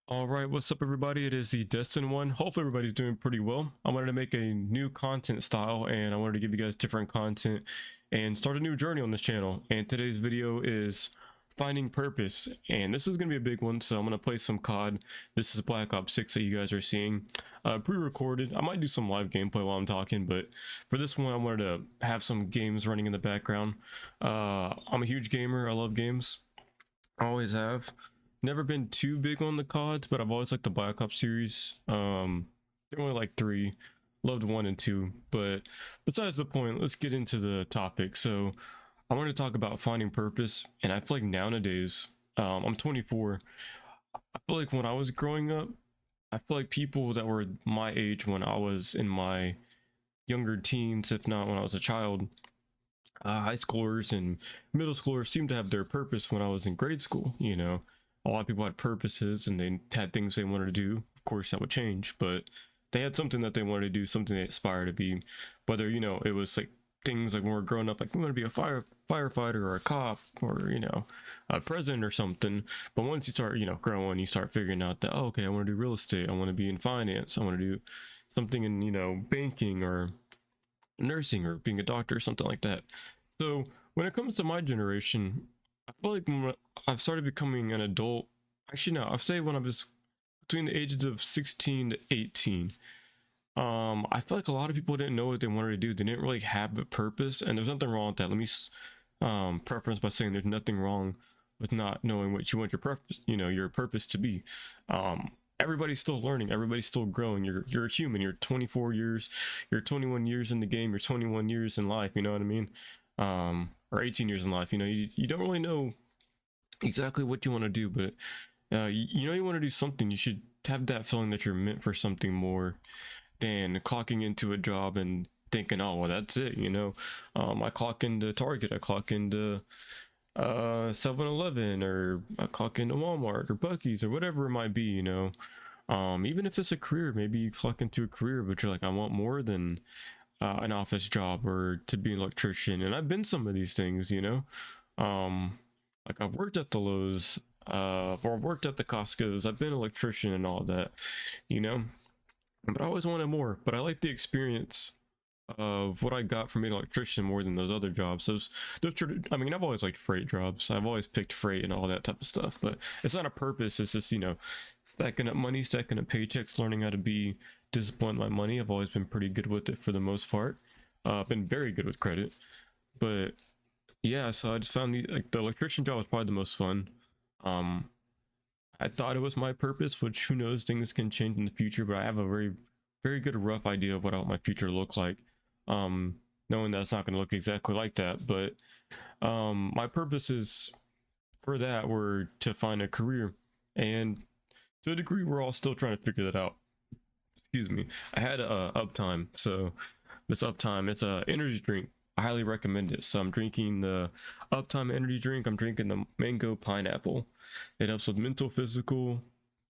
All right, what's up, everybody? It is the Destin one. Hopefully, everybody's doing pretty well. I wanted to make a new content style, and I wanted to give you guys different content and start a new journey on this channel. And today's video is finding purpose, and this is gonna be a big one. So I'm gonna play some COD. This is Black Ops 6 that you guys are seeing, pre-recorded. I might do some live gameplay while I'm talking, but for this one, I wanted to have some games running in the background. I'm a huge gamer. I love games. I always have. Never been too big on the CODs, but I've always liked the Black Ops series. They're only like three. Loved one and two, but besides the point, let's get into the topic. So I want to talk about finding purpose, and I feel like nowadays, I'm 24. I feel like when I was growing up, I feel like people that were my age when I was in my younger teens, if not when I was a child, high schoolers and middle schoolers seemed to have their purpose when I was in grade school. A lot of people had purposes and they had things they wanted to do. Of course, that would change, but they had something that they wanted to do, something they aspired to be. Whether, it was like things like when we're growing up, like we want to be a firefighter or a cop or, a president or something. But once you start, growing, you start figuring out that, oh, okay, I want to do real estate. I want to be in finance. I want to do something in, banking or nursing or being a doctor or something like that. So when it comes to my generation, I feel like when I've started becoming an adult, actually no, I'll say when I was between the ages of 16 to 18, I feel like a lot of people didn't know what they wanted to do. They didn't really have a purpose, and there's nothing wrong with that. Let me preference by saying there's nothing wrong with not knowing what you want your purpose, your purpose to be. Everybody's still learning, everybody's still growing. You're a human. You're 24 years, you're 21 years in the game, you're 21 years in life, you know what I mean? Or 18 years in life. You don't really know exactly what you want to do, but you want to do something. You should have that feeling that you're meant for something more than clocking into a job and thinking, oh well, that's it. I clock into Target, I clock into 7-Eleven, or I clock into Walmart or Bucky's or whatever it might be. Even if it's a career, maybe you clock into a career, but you're like, I want more than an office job or to be an electrician. And I've been some of these things. Like I've worked at the Lowe's, or worked at the Costco's. I've been an electrician and all that, you know. But I always wanted more. But I like the experience of what I got from being an electrician more than those other jobs. I mean, I've always liked freight jobs. I've always picked freight and all that type of stuff. But it's not a purpose. It's just stacking up money, stacking up paychecks, learning how to be disciplined with my money. I've always been pretty good with it for the most part. I've been very good with credit. But yeah, so I just found the electrician job was probably the most fun. Um, I thought it was my purpose, which who knows, things can change in the future, but I have a very, very good rough idea of what I want my future to look like. Knowing that it's not going to look exactly like that, but my purposes for that were to find a career, and to a degree, we're all still trying to figure that out. Excuse me. I had Uptime, so this Uptime, it's a energy drink. I highly recommend it. So I'm drinking the Uptime energy drink. I'm drinking the mango pineapple. It helps with mental, physical,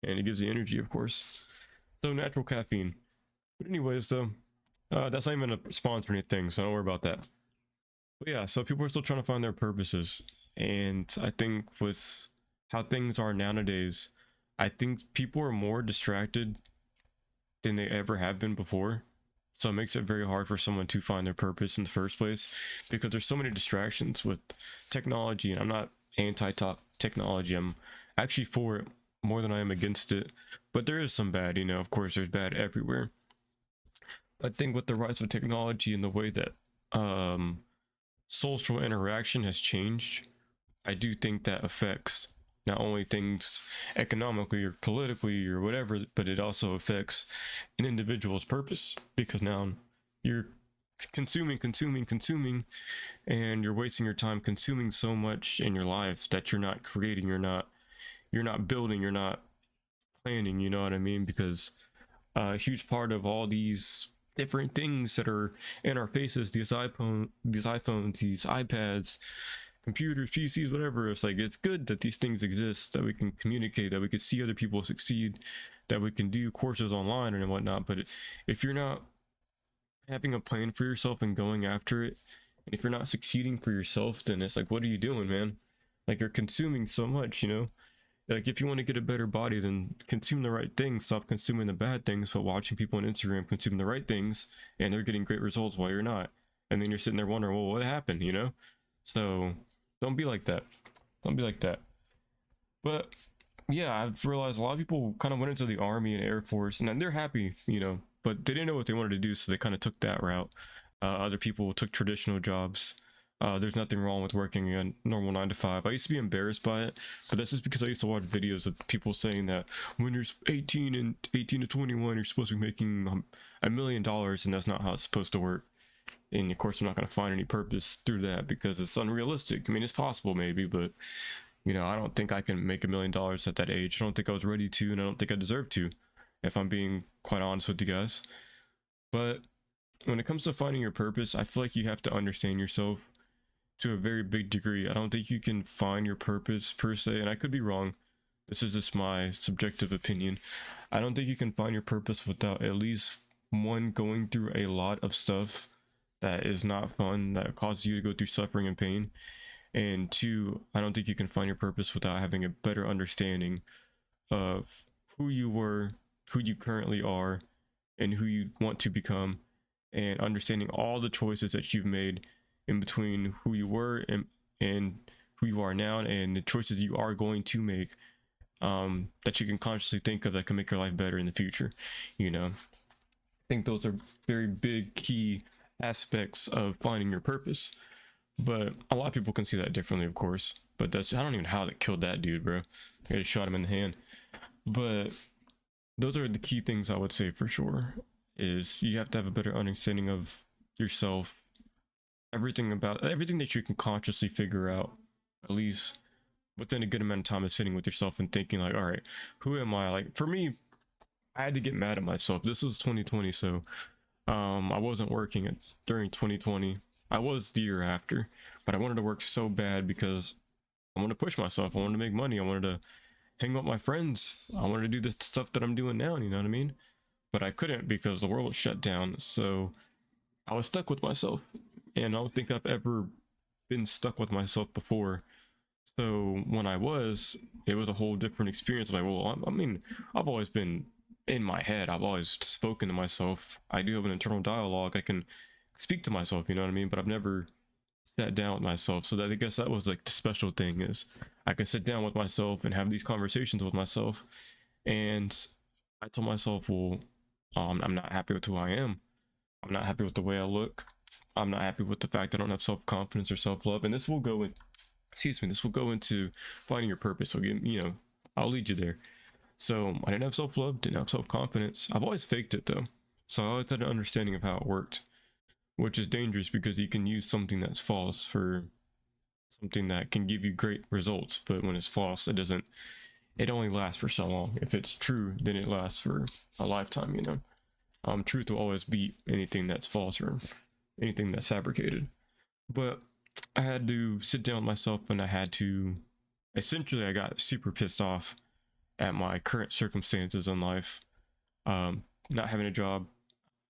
and it gives you energy, of course. So natural caffeine. But anyways, though, that's not even a sponsor or anything, so don't worry about that. But yeah, so people are still trying to find their purposes, and I think with how things are nowadays, I think people are more distracted than they ever have been before. So it makes it very hard for someone to find their purpose in the first place, because there's so many distractions with technology. And I'm not anti-top technology. I'm actually for it more than I am against it. But there is some bad, of course there's bad everywhere. I think with the rise of technology and the way that social interaction has changed, I do think that affects not only things economically or politically or whatever, but it also affects an individual's purpose, because now you're consuming, and you're wasting your time consuming so much in your life that you're not creating, you're not building, you're not planning, you know what I mean? Because a huge part of all these different things that are in our faces, these iPhones, these iPads, computers, PCs, whatever, it's like, it's good that these things exist, that we can communicate, that we can see other people succeed, that we can do courses online and whatnot. But if you're not having a plan for yourself and going after it, and if you're not succeeding for yourself, then it's like, what are you doing, man? Like, you're consuming so much, Like, if you want to get a better body, then consume the right things, stop consuming the bad things, but watching people on Instagram consume the right things and they're getting great results while you're not. And then you're sitting there wondering, well, what happened, you know? So don't be like that. Don't be like that. But yeah, I've realized a lot of people kind of went into the army and Air Force, and then they're happy, you know, but they didn't know what they wanted to do, so they kind of took that route. Other people took traditional jobs. There's nothing wrong with working a normal 9 to 5. I used to be embarrassed by it, but that's just because I used to watch videos of people saying that when you're 18 to 21, you're supposed to be making $1 million, and that's not how it's supposed to work. And of course, I'm not going to find any purpose through that because it's unrealistic. I mean, it's possible maybe, but you know, I don't think I can make $1 million at that age. I don't think I was ready to, and I don't think I deserve to, if I'm being quite honest with you guys. But when it comes to finding your purpose, I feel like you have to understand yourself to a very big degree. I don't think you can find your purpose per se, and I could be wrong. This is just my subjective opinion. I don't think you can find your purpose without at least one, going through a lot of stuff that is not fun, that causes you to go through suffering and pain. And two, I don't think you can find your purpose without having a better understanding of who you were, who you currently are, and who you want to become, and understanding all the choices that you've made in between who you were and who you are now, and the choices you are going to make, that you can consciously think of that can make your life better in the future. You know, I think those are very big key aspects of finding your purpose. But a lot of people can see that differently, of course. But that's, I don't even know how they killed that dude, bro. They just shot him in the hand. But those are the key things I would say for sure. Is you have to have a better understanding of yourself, everything that you can consciously figure out, at least within a good amount of time of sitting with yourself and thinking like, all right, who am I? Like, for me, I had to get mad at myself. This was 2020, so I wasn't working during 2020. I was the year after, but I wanted to work so bad because I wanted to push myself. I wanted to make money. I wanted to hang out with my friends. I wanted to do the stuff that I'm doing now, you know what I mean? But I couldn't because the world was shut down. So I was stuck with myself, and I don't think I've ever been stuck with myself before. So when I was, it was a whole different experience. Like, well, I mean, I've always been in my head. I've always spoken to myself. I do have an internal dialogue. I can speak to myself, you know what I mean? But I've never sat down with myself. So that, I guess that was like the special thing, is I can sit down with myself and have these conversations with myself. And I told myself, well, I'm not happy with who I am. I'm not happy with the way I look. I'm not happy with the fact I don't have self-confidence or self-love. And this will go in, this will go into finding your purpose. So, you know, I'll lead you there. So I didn't have self-love, didn't have self-confidence. I've always faked it though. So I always had an understanding of how it worked, which is dangerous because you can use something that's false for something that can give you great results. But when it's false, it only lasts for so long. If it's true, then it lasts for a lifetime, you know. Truth will always beat anything that's false or anything that's fabricated. But I had to sit down with myself, and I got super pissed off at my current circumstances in life. Not having a job,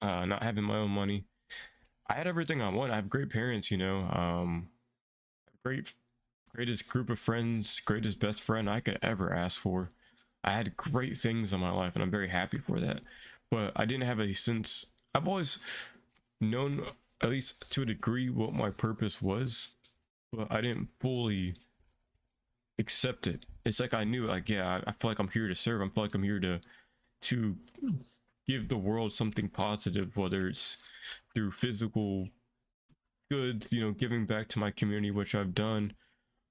not having my own money. I had everything I want. I have great parents, you know, greatest group of friends, greatest best friend I could ever ask for. I had great things in my life, and I'm very happy for that. But I didn't have a sense. I've always known, at least to a degree, what my purpose was, but I didn't fully accept it. It's like I knew, like, yeah, I feel like I'm here to serve. I feel like I'm here to give the world something positive, whether it's through physical good, you know, giving back to my community, which I've done,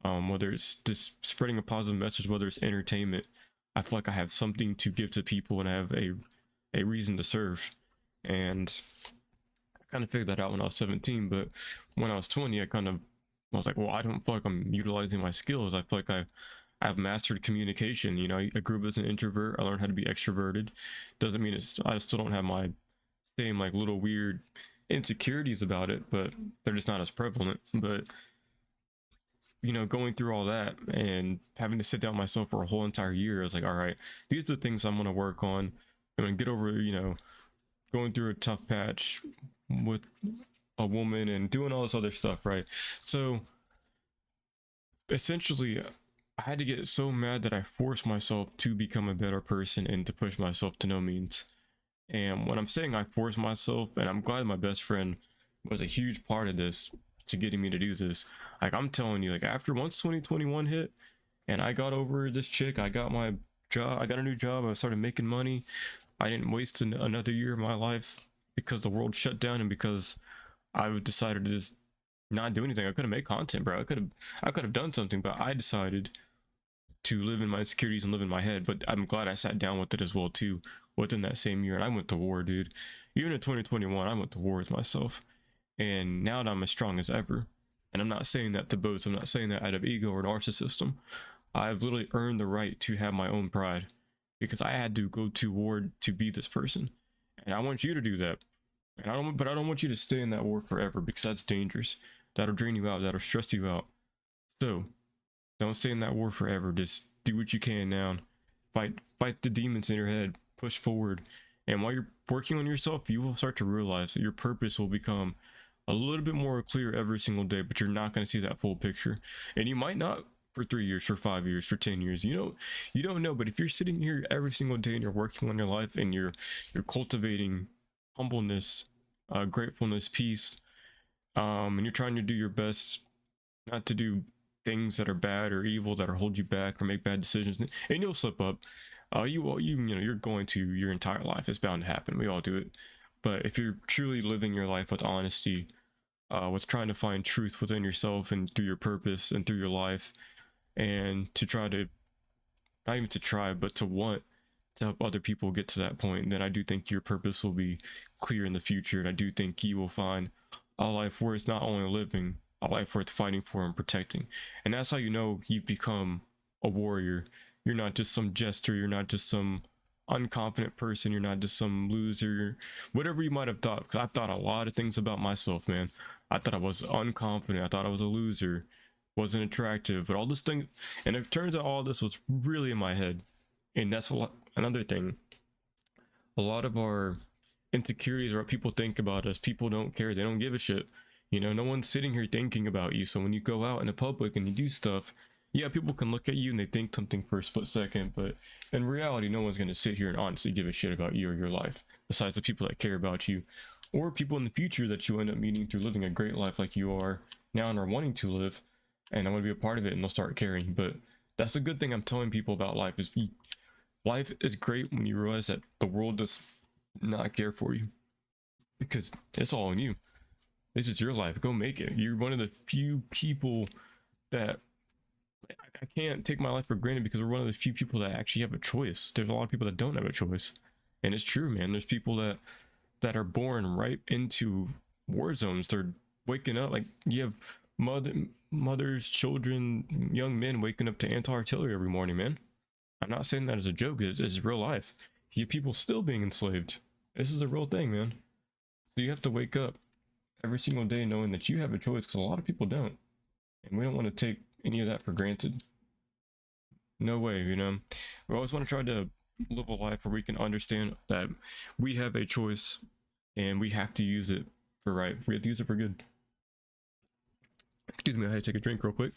whether it's just spreading a positive message, whether it's entertainment. I feel like I have something to give to people, and I have a reason to serve. And I kind of figured that out when I was 17, but when I was 20, I was like, well, I don't feel like I'm utilizing my skills. I feel like I've mastered communication. You know, I grew up as an introvert. I learned how to be extroverted. Doesn't mean I still don't have my same like little weird insecurities about it, but they're just not as prevalent. But you know, going through all that and having to sit down with myself for a whole entire year, I was like, all right, these are the things I'm going to work on. I'm going to get over, you know, going through a tough patch with a woman and doing all this other stuff, right? So essentially, I had to get so mad that I forced myself to become a better person and to push myself to no means. And when I'm saying I forced myself, and I'm glad my best friend was a huge part of this to getting me to do this. Like I'm telling you, like after once 2021 hit and I got over this chick, I got my job, I got a new job, I started making money. I didn't waste another year of my life because the world shut down and because I decided to just not do anything. I could have made content, bro. I could have done something, but I decided to live in my insecurities and live in my head. But I'm glad I sat down with it as well too within that same year, and I went to war, dude. Even in 2021 I went to war with myself, and now that I'm as strong as ever, and I'm not saying that to boast, I'm not saying that out of ego or narcissism. I've literally earned the right to have my own pride because I had to go to war to be this person, and I want you to do that. And I don't want you to stay in that war forever because that's dangerous. That'll drain you out, that'll stress you out. So don't stay in that war forever. Just do what you can now. Fight the demons in your head. Push forward. And while you're working on yourself, you will start to realize that your purpose will become a little bit more clear every single day, but you're not going to see that full picture. And you might not for 3 years, for 5 years, for 10 years. You don't know. But if you're sitting here every single day and you're working on your life and you're cultivating humbleness, gratefulness, peace, and you're trying to do your best not to do things that are bad or evil that are hold you back or make bad decisions, and you'll slip up. You're going to your entire life. It's bound to happen. We all do it. But if you're truly living your life with honesty, with trying to find truth within yourself and through your purpose and through your life, and to try to not even to try but to want to help other people get to that point, then I do think your purpose will be clear in the future, and I do think you will find a life worth not only living, a life worth fighting for and protecting. And that's how you know you've become a warrior. You're not just some jester, you're not just some unconfident person, you're not just some loser, whatever you might have thought. Because I've thought a lot of things about myself, man. I thought I was unconfident, I thought I was a loser, wasn't attractive, but all this thing, and it turns out all this was really in my head. And that's another thing. A lot of our insecurities are what people think about us. People don't care, they don't give a shit. No one's sitting here thinking about you. So when you go out in the public and you do stuff, yeah, people can look at you and they think something for a split second, but in reality, no one's going to sit here and honestly give a shit about you or your life, besides the people that care about you, or people in the future that you end up meeting through living a great life like you are now and are wanting to live, and I want to be a part of it, and they'll start caring. But that's a good thing I'm telling people about life, is life is great when you realize that the world does not care for you, because it's all on you. This is your life. Go make it. You're one of the few people that I can't take my life for granted, because we're one of the few people that actually have a choice. There's a lot of people that don't have a choice, and it's true, man. There's people that are born right into war zones. They're waking up, like you have mothers, children, young men waking up to anti-artillery every morning, man. I'm not saying that as a joke. It's real life. You have people still being enslaved. This is a real thing, man. So you have to wake up every single day knowing that you have a choice, because a lot of people don't, and we don't want to take any of that for granted. No way. We always want to try to live a life where we can understand that we have a choice and we have to use it for right. We have to use it for good. Excuse me, I had to take a drink real quick.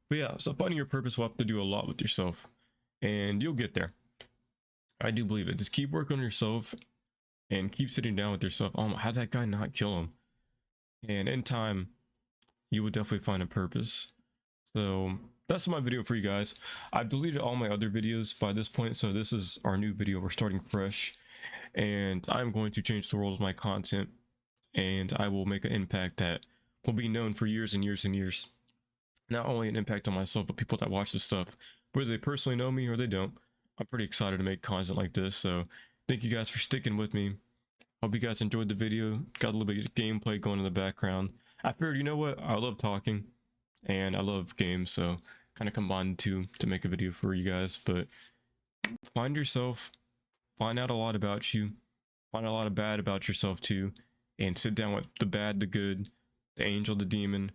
But yeah, so finding your purpose will have to do a lot with yourself, and you'll get there. I do believe it. Just keep working on yourself and keep sitting down with yourself. Oh, how'd that guy not kill him? And in time, you will definitely find a purpose. So that's my video for you guys. I've deleted all my other videos by this point, so this is our new video. We're starting fresh, and I'm going to change the world with my content, and I will make an impact that will be known for years and years and years. Not only an impact on myself, but people that watch this stuff, whether they personally know me or they don't. I'm pretty excited to make content like this, so thank you guys for sticking with me. Hope you guys enjoyed the video. Got a little bit of gameplay going in the background. I figured, you know what, I love talking and I love games, so kind of combined to make a video for you guys. But find yourself, find out a lot about you, find a lot of bad about yourself too, and sit down with the bad, the good, the angel, the demon,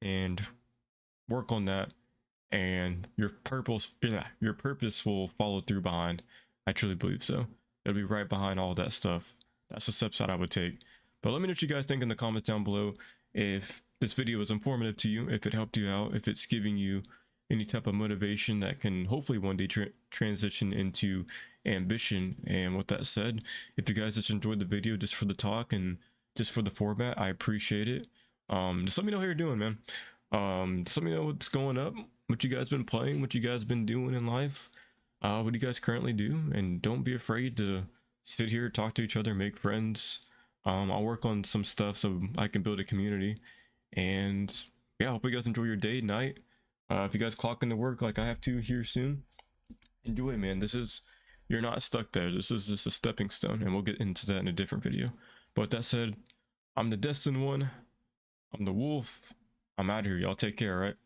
and work on that, and your purpose will follow through behind. I truly believe so. It'll be right behind all that stuff. That's the steps that I would take. But let me know what you guys think in the comments down below. If this video was informative to you, if it helped you out, if it's giving you any type of motivation that can hopefully one day transition into ambition. And with that said, if you guys just enjoyed the video just for the talk and just for the format, I appreciate it. Just let me know how you're doing, man. Just let me know what's going up, what you guys been playing, what you guys been doing in life, what do you guys currently do, and don't be afraid to sit here, talk to each other, make friends. I'll work on some stuff so I can build a community. And yeah, I hope you guys enjoy your day, night. If you guys clock into work like I have to here soon, enjoy, man. You're not stuck there. This is just a stepping stone, and we'll get into that in a different video. But with that said, I'm the Destined One. I'm the Wolf. I'm out of here. Y'all take care, all right?